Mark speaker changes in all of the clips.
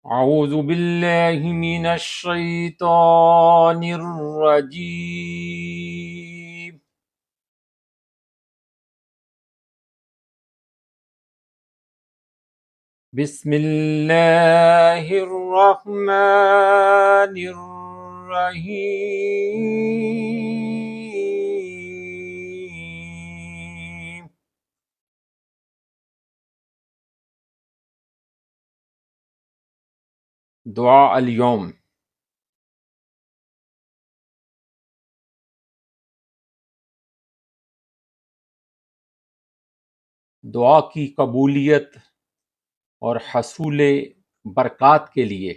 Speaker 1: اعوذ باللہ من الشیطان الرجیم بسم اللہ الرحمن الرحیم دعا اليوم۔ دعا کی قبولیت اور حصول برکات کے لیے،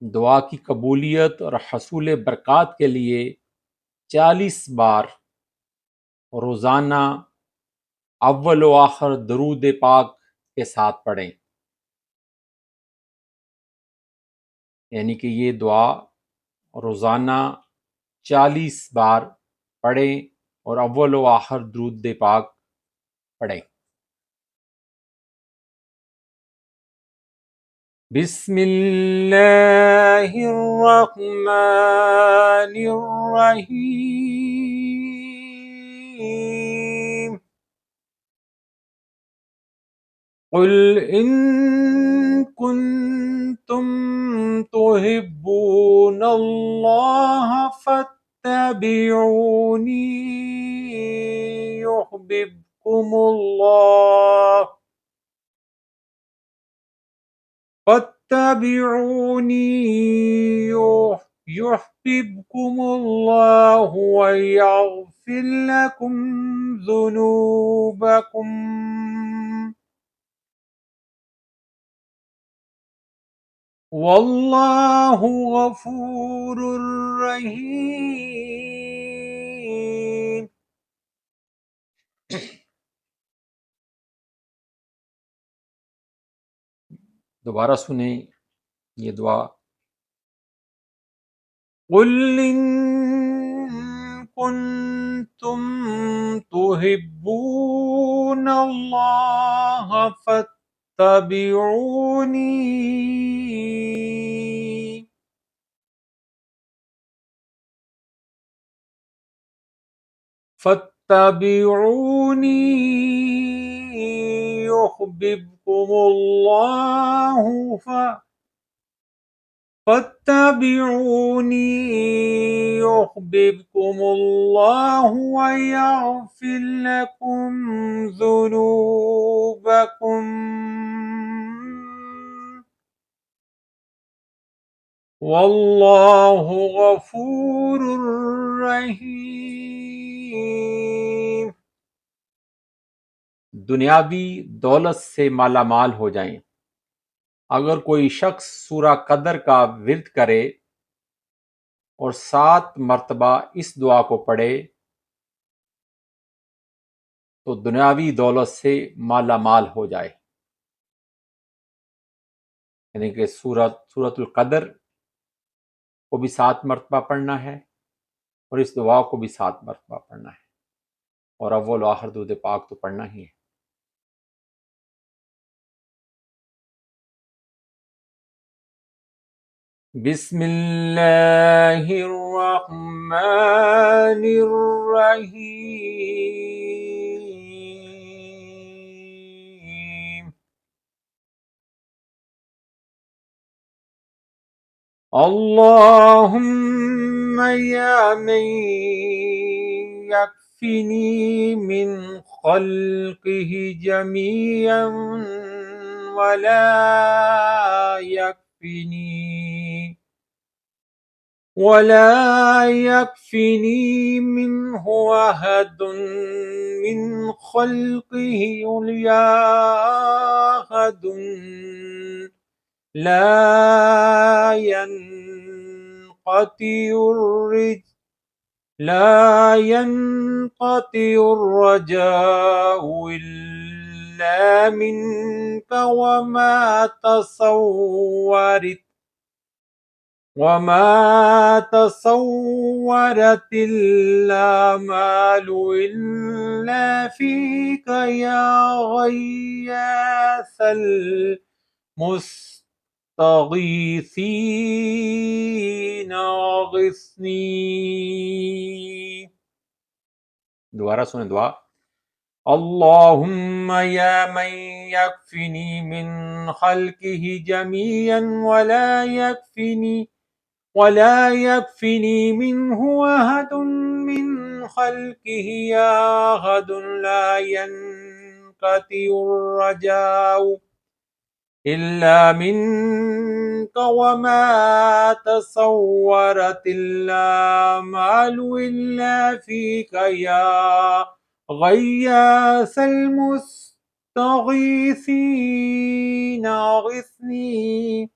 Speaker 1: دعا کی قبولیت اور حصول برکات کے لیے 40 بار روزانہ اول و آخر درود پاک کے ساتھ پڑھیں۔ یعنی کہ یہ دعا روزانہ 40 بار پڑھیں اور اول و آخر درود پاک پڑھیں۔ بسم اللہ الرحمن الرحیم قل ان کنتم تحبون اللہ فاتبعونی یحببکم اللہ یحببکم اللہ ویغفر لکم ذنوبکم واللہ غفور رحیم۔ دوبارہ سنیں یہ دعا۔ قل ان کنتم تحبون اللہ فاتبعونی يحببكم الله فاتبعوني يحببكم الله ويغفر لكم ذنوبكم واللہ غفور رحیم۔ دنیاوی دولت سے مالا مال ہو جائیں۔ اگر کوئی شخص سورہ قدر کا ورد کرے اور 7 مرتبہ اس دعا کو پڑھے تو دنیاوی دولت سے مالا مال ہو جائے۔ یعنی کہ سورۃ القدر کو بھی 7 مرتبہ پڑھنا ہے اور اس دعا کو بھی 7 مرتبہ پڑھنا ہے، اور اول و آخر درود پاک تو پڑھنا ہی ہے۔ بسم اللہ الرحمن الرحیم اللہم یا من یکفنی من خلقہ جمیعا ولا يكفني منه أحد من خلقه أحد لا ينقطع الرجاء إلا منك وما تصورت وما تصورت الآمال إلا فيك يا غياث المستغيثين أغثني. دوبارہ سنیں دعا. اللهم يا من يكفني من خلقه جميعا ولا يكفني منه أحد من خلقه أحد لا ينقطع الرجاء إلا منك وما تصورت الآمال إلا فيك يا غياث المستغيثين أغثني.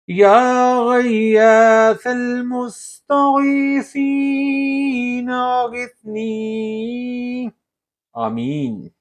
Speaker 1: يا غياث المستغيثين أغثني. آمين.